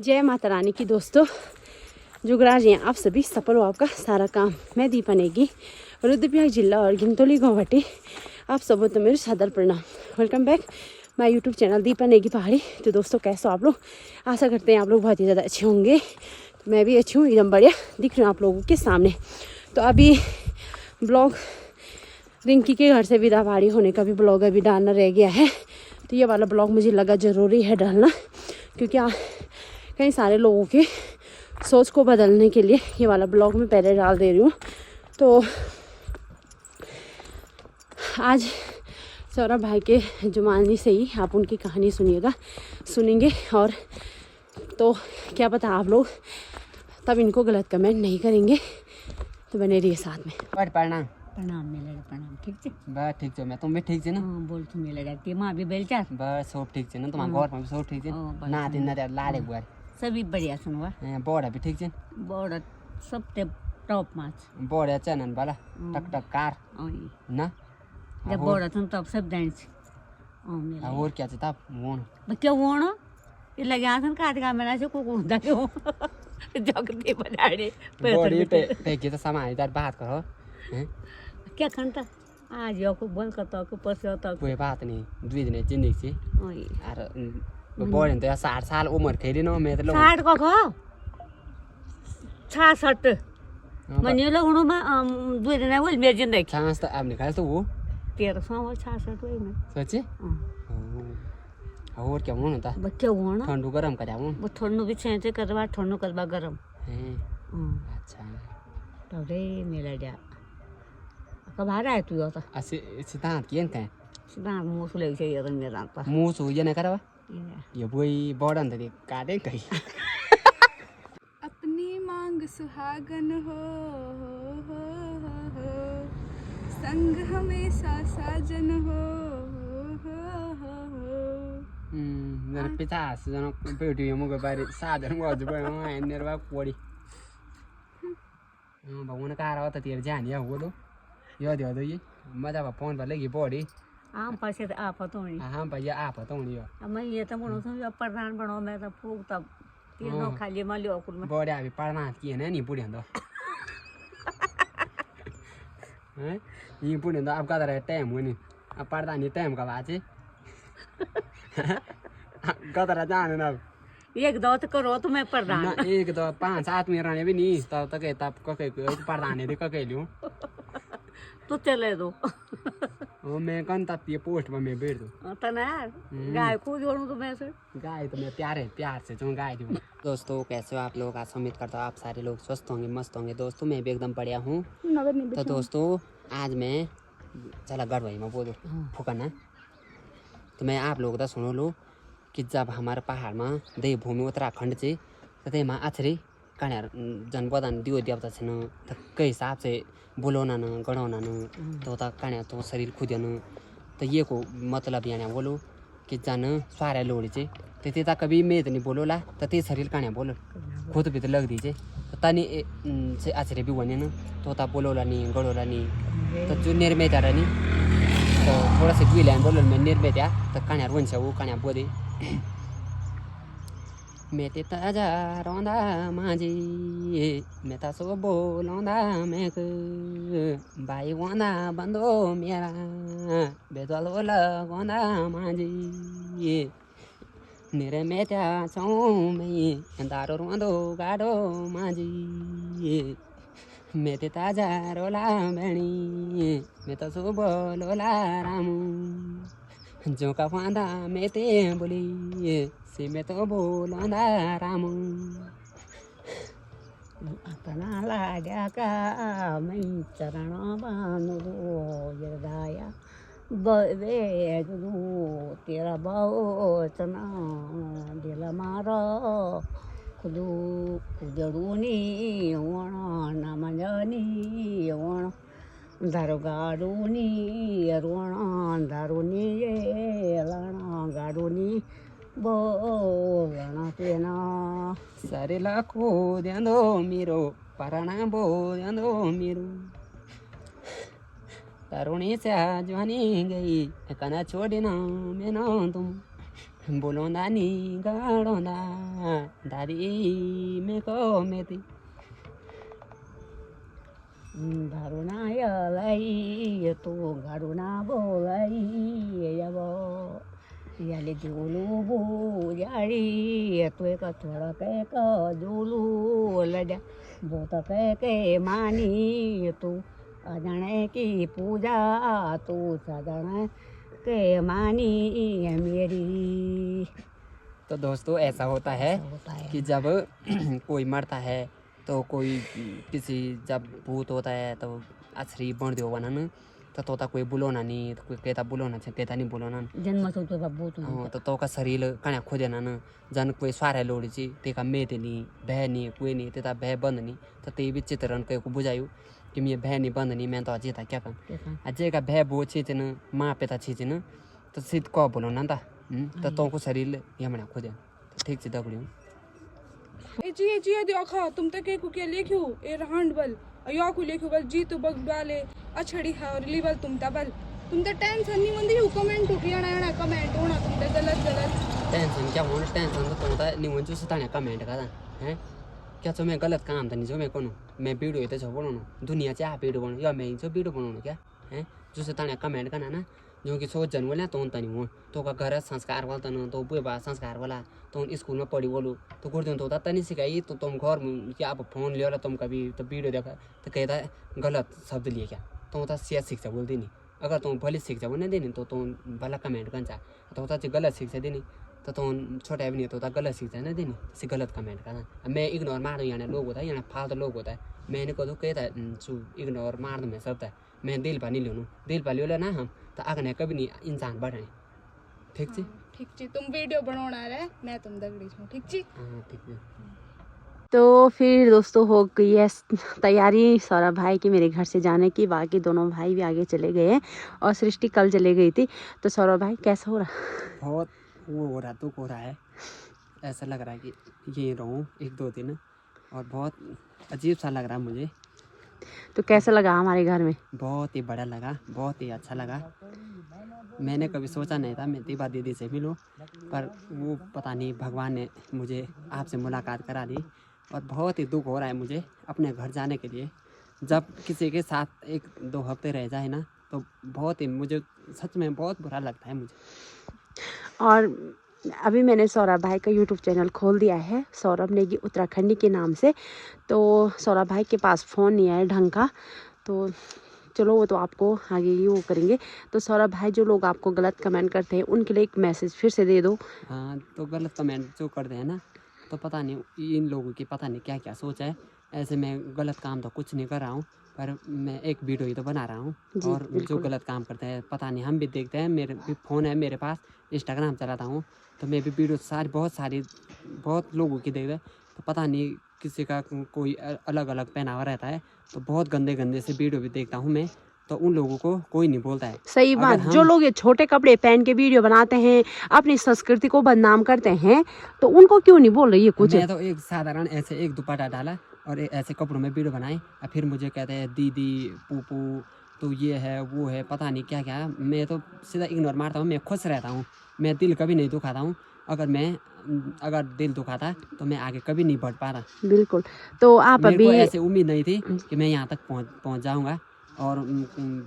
जय माता रानी की दोस्तों, जुगराज हैं आप सभी, सफल हो आपका सारा काम। मैं दीपा नेगी, रुद्रप्रयाग जिला और गिंतोली गाँववाटी। आप सबों तो मेरे सादर प्रणाम। Welcome back my YouTube channel Deepa Negi पहाड़ी। तो दोस्तों कैसे हो आप लोग? आशा करते हैं आप लोग बहुत ही ज़्यादा अच्छे होंगे। तो मैं भी अच्छी हूँ, एकदम बढ़िया दिख रही हूँ आप लोगों के सामने। तो अभी ब्लॉग रिंकी के घर से विदावाड़ी होने का भी ब्लॉग अभी डालना रह गया है। तो ये वाला ब्लॉग मुझे लगा ज़रूरी है डालना, क्योंकि कई सारे लोगों के सोच को बदलने के लिए ये वाला ब्लॉग मैं पहले डाल दे रही हूँ। तो आज सौरभ भाई के जुमानी से ही आप उनकी कहानी सुनेंगे। और तो क्या पता आप लोग तब इनको गलत कमेंट नहीं करेंगे। तो बने रहिए साथ में। प्रणाम प्रणाम मेरे प्रणाम। ठीक है बस ठीक छो। मैं तुम भी ठीक छे ना? हाँ बोल तुम मेरे लगती माँ भी बेल चार बस सब ठीक छे ना? तुम्हारे घर में भी सब ठीक छे ना? दिन ना लाड़े बुआर सभी बढ़िया सुनवा। बड़ा भी ठीक छे? बड़ा सब ते टॉप माच बड़ा चनन वाला टक टक कार ना? जब बड़ा तुम तब सब डांस मेरे और क्या था वोन क्या वोनो ये लगे आसन काट का मेरा से को होता क्यों जगते बजाड़े बड़ी पे के तो सामान इधर बात करो हैं क्या खंता आज यो को बोल करता को पसे होता कोई बात नहीं दुई दिन जिंदगी से ओए यार बड़े तो 60 साल उम्र खेली ना मैं तो 60 को खो 66 मने लोग उनो में दुई दिन बोल मेरी जिंदगी चांस तो अब निकाल तो वो 1300 वो 66 वही में सोचे और क्या होना था बच्चे होना ठंडू गरम कर जाऊं वो ठंडू भी छेंचे करवा ठंडू करवा गरम हैं अच्छा तो रे मेला जा कब आ रहा है तू तो ऐसे सिद्धांत किए थे सिद्धांत मुंह सुले से ये रंग मेरा पा मुंह सु ये नहीं करवा ये वही बॉर्डर दे काटे कहीं अपनी मांग सुहागन हो संग हमेशा साजन हो मेरे पिता से जनो बेटी मुझे बारे साधन को आज बड़े हैं निर्वाह कोड़ी भगवान का रहा था तेरे जान या हुआ तो याद ये मजा बा फोन पर लगी बॉडी आम पासे तो आप तो नहीं हाँ भैया आप तो नहीं हो अब मैं ये तो बोलूँ तो प्रधान बनो मैं तो फूक तब तीनों खाली मालियो कुल में बॉडी अभी पढ़ना किए ना नहीं पूरी अंदर हैं ये पूरी अंदर अब का तरह टाइम हुआ नहीं अब पढ़ना नहीं टाइम का बात है कतरा जाने ना एक दो तो करो तो मैं प्रधान ना एक तो 5 आदमी रहने भी नहीं तब तक तब कके पढ़ाने दे कके लियो तो चले दो ओ मैं कौन तब ये पोस्ट में मैं बैठ दूं तना गाय को जोड़ूं तो मैं से गाय तो मैं प्यार से जो गाय दूं। दोस्तों कैसे हो आप लोग? आज उम्मीद करता हूँ आप सारे लोग स्वस्थ होंगे मस्त होंगे। दोस्तों मैं भी एकदम बढ़िया हूँ। तो दोस्तों आज मैं चला गढ़ भाई में बोलूँ फुकना तो मैं आप लोग तो सुनो लो कि जब हमारे पहाड़ में देवभूमि उत्तराखंड से तो में आछरी कहाँ जनपदान दियो देवता छन तो कई हिसाब से बोलोना न गढ़ाना न तो कहाँ तो शरीर खुदेन तो ये को मतलब यहाँ बोलो कि जान स्वारे लोड़ी से तो त्यता कभी मैं तो नहीं बोलोला तो ते शरीर कहाँ बोलो खुद भी तो लग दीजिए तो तनी से आछरी भी बने न तो बोलोला नहीं गढ़ोला नहीं तो जो निर्मित रहा नहीं तो थोड़ा सा भी लैन बोलो मैं निर्मित या तो कहाँ रोन्छ वो कहाँ बोले मैं ते ताजा रोंदा माजी मैं ता सो बोलौंदा मैं भाई वांदा बंदो मेरा बेदलो लगौंदा माजी निरे में त्या छौं मैं दारो रोंदो गाडो माजी मैं ते ताजा रोला बेणी मैं ता सो बोलोला रामू जो का फांदा मैं ते बोली से मैं तो बोलौंदा रामू अपना लाड्या का मैं चरण बांधो जरदाया बे गुरु तेरा बहुचना दिल मारो खुदू खुदड़ूनी वण नम जनी वण दारू गाडूनी रोण दारूनी लण गाडूनी बोलना पेना सारे लाखो ध्यानो मेरो पराना बो ध्यानो मेरो तरुणी से जवानी गई कना छोड़ना मैं ना तुम बोलोंदा नी गाड़ोंदा दादी में को मेती घरुना यलाई तो घरुना बोलाई यबो याले जुलू बुजारी तो एक थोड़ा के का जुलू लड़ा बोत के मानी तू अजने की पूजा तू सजने के मानी मेरी। तो दोस्तों ऐसा होता है कि जब कोई मरता है तो कोई किसी जब भूत होता है तो अछरी बन दो बनन तो तोता कोई बुलोना नहीं तो कोई कहता बुलोना से कहता नहीं बुलोना जन्म तो बहुत हाँ तो का शरीर कण्या खोजेना न जन कोई स्वारे लोड़ी ची तेका मेते नहीं भय नहीं कोई नहीं तेता भय बंद नहीं तो ते भी चित्रण को बुझायु कि मैं भय नहीं बंद नहीं मैं तो अजे था क्या कर अजय का भय बो छीच न माँ पे था छीच न तो सीध को बोलो ना तो तो को शरीर यमना खोजे तो ठीक से दगड़ियों ए जी देखा तुम तक के कुके लिखियो ए रहंड बल अयो को लिखियो बल जी तो बग डाले अछड़ी है और लीवल तुम तो टेंशन नहीं मंदी कमेंट उठिया ना कमेंट होना तुम तो गलत टेंशन क्या होना टेंशन तो होता नहीं वो जो सताने कमेंट करा हैं क्या तो मैं गलत काम था नहीं जो मैं करूँ मैं वीडियो इतने जो बनाऊँ दुनिया से आप वीडियो बनाऊँ या मैं जो वीडियो बनाऊँ क्या है जो सताने कमेंट करना ना जो कि सोच जन बोले तो नहीं हो तो का घर संस्कार वाला तन तो बुए बा संस्कार वाला तो स्कूल में पढ़ी बोलू तो गुरुजन तो होता नहीं सिखाई तो तुम घर में क्या आप फोन लियो तुम कभी तो वीडियो देखा तो कहता है गलत शब्द लिए क्या तो होता सिया शिक्षा बोलती नहीं अगर तुम भले शिक्षा बोलने देनी तो तुम भला कमेंट करना तो होता गलत शिक्षा देनी तो तुम छोटा भी नहीं तो गलत शिक्षा नहीं देनी से गलत कमेंट करना मैं इग्नोर मार दूँ यहाँ लोग होता है यहाँ फालतू लोग होता है मैंने कदू कहता है इग्नोर मार दूँ मैं सब है मैं दिल पर नहीं लूँ दिल पर लियो ना हम तो आगे कभी नहीं इंसान बढ़े ठीक जी तुम वीडियो बनाना रहे मैं तुम दगड़ी छूं ठीक जी हाँ ठीक है। तो फिर दोस्तों हो गई है तैयारी सौरभ भाई की मेरे घर से जाने की। बाकी दोनों भाई भी आगे चले गए हैं और सृष्टि कल चले गई थी। तो सौरभ भाई कैसा हो रहा? बहुत वो हो रहा दुख हो रहा है ऐसा लग रहा है कि यहीं रहूँ 1-2 दिन और बहुत अजीब सा लग रहा है मुझे। तो कैसा लगा हमारे घर में? बहुत ही बड़ा लगा बहुत ही अच्छा लगा। मैंने कभी सोचा नहीं था मैं दीपा दीदी से मिलूं पर वो पता नहीं भगवान ने मुझे आपसे मुलाकात करा दी और बहुत ही दुख हो रहा है मुझे अपने घर जाने के लिए। जब किसी के साथ 1-2 हफ्ते रह जाए ना तो बहुत ही मुझे सच में बहुत बुरा लगता है मुझे। और अभी मैंने सौरभ भाई का यूट्यूब चैनल खोल दिया है सौरभ नेगी उत्तराखंडी के नाम से। तो सौरभ भाई के पास फ़ोन नहीं आया ढंग का तो चलो वो तो आपको आगे ही वो करेंगे। तो सौरभ भाई जो लोग आपको गलत कमेंट करते हैं उनके लिए एक मैसेज फिर से दे दो। हाँ तो गलत कमेंट जो करते हैं ना तो पता नहीं इन लोगों की पता नहीं क्या क्या सोच है। ऐसे मैं गलत काम तो कुछ नहीं कर रहा हूँ पर मैं एक वीडियो ही तो बना रहा हूँ और जो गलत काम करते हैं पता नहीं हम भी देखते हैं। मेरे भी फ़ोन है मेरे पास इंस्टाग्राम चलाता हूँ तो मैं भी वीडियो बहुत लोगों की देखते हैं तो पता नहीं किसी का कोई अलग अलग पहनावा रहता है तो बहुत गंदे गंदे से वीडियो भी देखता हूँ मैं तो उन लोगों को कोई नहीं बोलता है। सही बात। जो लोग ये छोटे कपड़े पहन के वीडियो बनाते हैं अपनी संस्कृति को बदनाम करते हैं तो उनको क्यों नहीं बोल रही है कुछ? मैं तो एक साधारण ऐसे एक दुपट्टा डाला और ऐसे कपड़ों में वीडियो बनाई और फिर मुझे कहते हैं दीदी पूपू तो ये है वो है पता नहीं क्या क्या। मैं तो सीधा इग्नोर मारता हूँ। मैं खुश रहता हूँ मैं दिल कभी नहीं दुखाता हूँ। अगर दिल दुखाता तो मैं आगे कभी नहीं बढ़ पाता। बिल्कुल। तो आप मेरे अभी को ऐसे उम्मीद नहीं थी कि मैं यहाँ तक पहुँच जाऊँगा और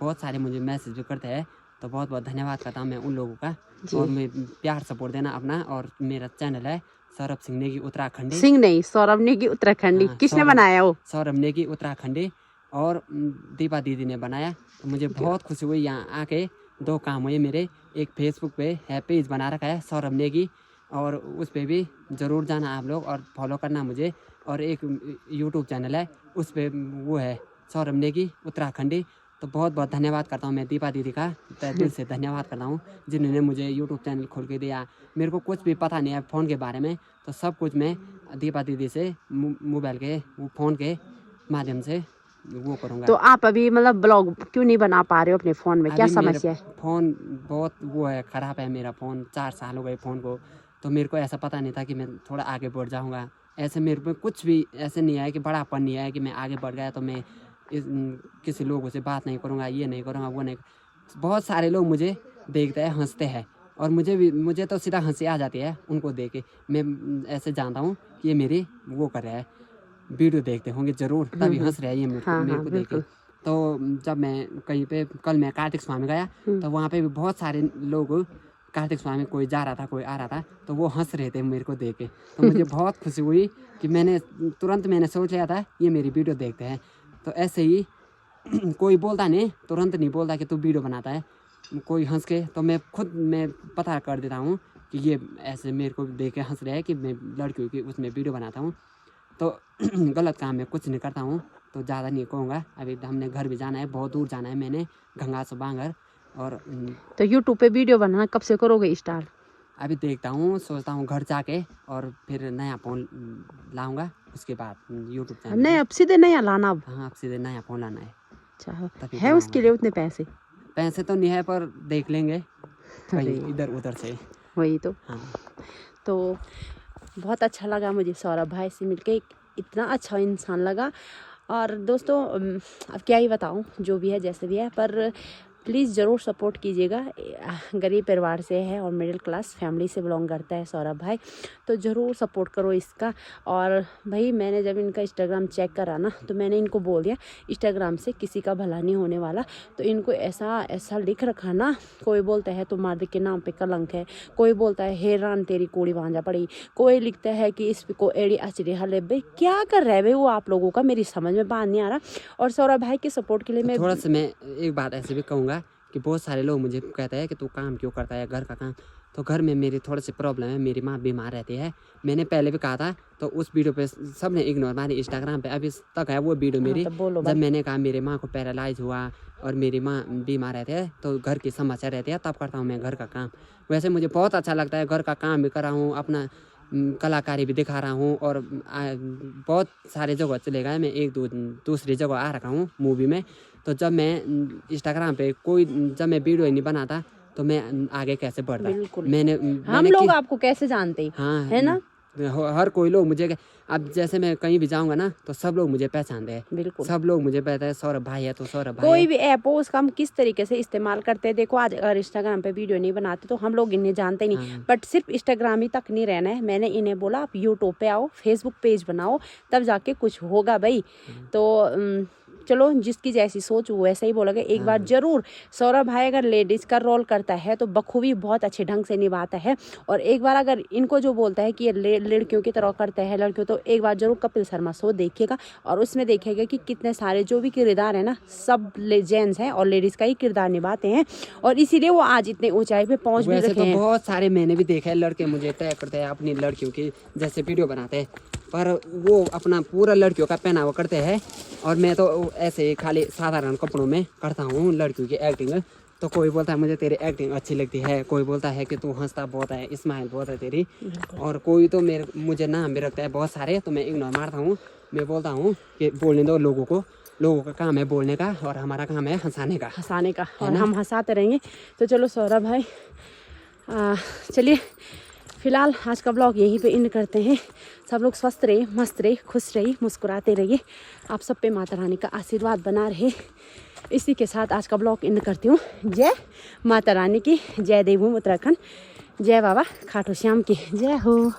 बहुत सारे मुझे मैसेज भी करते हैं तो बहुत बहुत धन्यवाद करता हूँ मैं उन लोगों का। और मैं प्यार सपोर्ट देना अपना और मेरा चैनल है सौरभ सिंह नेगी उत्तराखंडी। सिंह नहीं सौरभ नेगी उत्तराखंडी। किसने बनाया वो? सौरभ नेगी उत्तराखंडी और दीपा दीदी ने बनाया। तो मुझे बहुत खुशी हुई यहाँ आके 2 काम हुए मेरे। एक फेसबुक पे है पेज बना रखा है सौरभ नेगी और उस पर भी ज़रूर जाना आप लोग और फॉलो करना मुझे। और एक यूट्यूब चैनल है उस पर वो है सौरभ नेगी उत्तराखंडी। तो बहुत बहुत धन्यवाद करता हूँ मैं दीपा दीदी का दिल से धन्यवाद करता हूँ जिन्होंने मुझे यूट्यूब चैनल खोल के दिया। मेरे को कुछ भी पता नहीं है फ़ोन के बारे में तो सब कुछ मैं दीपा दीदी से मोबाइल के वो फ़ोन के माध्यम से वो करूँगा। तो आप अभी मतलब ब्लॉग क्यों नहीं बना पा रहे हो अपने फ़ोन में? क्या समस्या है? फ़ोन बहुत वो है ख़राब है मेरा फ़ोन 4 साल हो गए फ़ोन को। तो मेरे को ऐसा पता नहीं था कि मैं थोड़ा आगे बढ़ जाऊँगा। ऐसे मेरे पे कुछ भी ऐसे नहीं है कि बड़ापन नहीं है कि मैं आगे बढ़ गया तो मैं किसी लोगों से बात नहीं करूँगा ये नहीं करूँगा वो नहीं। बहुत सारे लोग मुझे देखते हैं हंसते हैं और मुझे तो सीधा हंसी आ जाती है उनको देख के। मैं ऐसे जानता हूँ कि ये मेरी वो कर रहा है, वीडियो देखते होंगे ज़रूर, तभी हंस रहे हैं ये मेरे को देख के। तो जब मैं कहीं पे कल मैं कार्तिक स्वामी गया तो वहाँ पे भी बहुत सारे लोग, कार्तिक स्वामी कोई जा रहा था कोई आ रहा था, तो वो हंस रहे थे मेरे को देख के। तो मुझे बहुत खुशी हुई कि मैंने तुरंत सोच लिया था ये मेरी वीडियो देखते हैं। तो ऐसे ही कोई बोलता नहीं, तुरंत नहीं बोलता कि तू वीडियो बनाता है, कोई हंस के तो मैं पता कर देता हूँ कि ये ऐसे मेरे को देख के हंस रहे हैं कि मैं लड़कियों की उसमें वीडियो बनाता हूँ। तो गलत काम मैं कुछ नहीं करता हूँ, तो ज़्यादा नहीं कहूँगा। अभी हमने घर भी जाना है, बहुत दूर जाना है, मैंने गंगा से बांगर। और तो यूट्यूब पे वीडियो बनाना कब से करोगे स्टार्ट? अभी देखता हूँ, सोचता हूँ घर जाके और फिर नया फ़ोन लाऊंगा, उसके बाद यूट्यूब चैनल। नहीं, अब सीधे नया लाना अब। हाँ, अब सीधे नया फ़ोन लाना है। अच्छा, है उसके लिए उतने पैसे तो नहीं है, पर देख लेंगे कहीं इधर उधर से। वही तो। हाँ, तो बहुत अच्छा लगा मुझे सौरभ भाई से मिलके, इतना अच्छा इंसान लगा। और दोस्तों अब क्या ही बताऊं, जो भी है जैसे भी है, पर प्लीज़ ज़रूर सपोर्ट कीजिएगा। गरीब परिवार से है और मिडिल क्लास फैमिली से बिलोंग करता है सौरभ भाई, तो ज़रूर सपोर्ट करो इसका। और भाई मैंने जब इनका इंस्टाग्राम चेक करा ना, तो मैंने इनको बोल दिया इंस्टाग्राम से किसी का भला नहीं होने वाला। तो इनको ऐसा लिख रखा ना, कोई बोलता है तुम्हारे के नाम पे कलंक है, कोई बोलता है हैरान तेरी कोड़ी भांजा पड़ी, कोई लिखता है कि इस को एड़ी अचरी हले। भाई क्या कर रहे हैं भाई वो आप लोगों का, मेरी समझ में बात नहीं आ रहा। और सौरभ भाई के सपोर्ट के लिए मैं थोड़ा सा मैं एक बात ऐसे भी कहूँगा कि बहुत सारे लोग मुझे कहते हैं कि तू काम क्यों करता है, घर का काम। तो घर में मेरी थोड़ी सी प्रॉब्लम है, मेरी माँ बीमार रहती है। मैंने पहले भी कहा था, तो उस वीडियो पे सबने इग्नोर मारी। इंस्टाग्राम पे अभी तक है वो वीडियो मेरी, जब मैंने कहा मेरी माँ को पैरालाइज हुआ और मेरी माँ बीमार रहती है, तो घर की समस्या रहती है, तब करता हूँ मैं घर का काम। वैसे मुझे बहुत अच्छा लगता है, घर का काम भी कर रहा हूँ, अपना कलाकारी भी दिखा रहा हूँ, और बहुत सारे जगह चले गए। मैं एक दूसरी जगह आ रखा हूँ मूवी में। तो जब मैं इंस्टाग्राम पे जब मैं वीडियो नहीं बनाता तो मैं आगे कैसे बढ़ता। हम लोग आपको कैसे जानते, हाँ, है ना। हर कोई लोग मुझे, अब जैसे मैं कहीं भी जाऊंगा ना तो सब लोग मुझे पहचानते हैं। बिल्कुल, सब लोग मुझे पहचानते हैं, सौरभ भाई है तो सौरभ भाई। कोई भी ऐप हो उसका हम किस तरीके से इस्तेमाल करते हैं। देखो आज अगर इंस्टाग्राम पे वीडियो नहीं बनाते तो हम लोग इन्हें जानते नहीं, बट सिर्फ इंस्टाग्राम ही तक नहीं रहना है। मैंने इन्हें बोला आप यूट्यूब पे आओ, फेसबुक पेज बनाओ, तब जाके कुछ होगा भाई। तो चलो जिसकी जैसी सोच वो वैसे ही बोलोगे। एक बार जरूर सौरभ भाई अगर लेडीज का रोल करता है तो बखूबी बहुत अच्छे ढंग से निभाता है। और एक बार अगर इनको जो बोलता है कि ये लड़कियों की तरह करते हैं लड़कियों, तो एक बार जरूर कपिल शर्मा शो देखिएगा और उसमें देखिएगा कि कितने सारे जो भी किरदार है ना, सब जेंट्स हैं और लेडीज का ही किरदार निभाते हैं, और इसीलिए वो आज इतने ऊंचाई पे पहुंच भी रखे हैं। बहुत सारे मैंने भी देखा है लड़के मुझे तय करते हैं अपनी लड़कियों की जैसे वीडियो बनाते हैं, पर वो अपना पूरा लड़कियों का पहनावा करते हैं, और मैं तो ऐसे खाली साधारण कपड़ों में करता हूँ लड़कियों की एक्टिंग। तो कोई बोलता है मुझे तेरी एक्टिंग अच्छी लगती है, कोई बोलता है कि तू हंसता बहुत है, स्माइल बहुत है तेरी, और कोई तो मुझे नाम भी रखता है बहुत सारे, तो मैं इग्नोर मारता हूँ। मैं बोलता हूँ कि बोलने दो लोगों को, लोगों का काम है बोलने का और हमारा काम है हंसाने का, और हम हंसाते रहेंगे। तो चलो सौरभ भाई चलिए फिलहाल आज का ब्लॉग यहीं पे एंड करते हैं। सब लोग स्वस्थ रहिए, मस्त रहिए, खुश रहिए, मुस्कुराते रहिए। आप सब पे माता रानी का आशीर्वाद बना रहे। इसी के साथ आज का ब्लॉग एंड करती हूँ। जय माता रानी की, जय देवभूमि उत्तराखंड, जय बाबा खाटू श्याम की जय हो।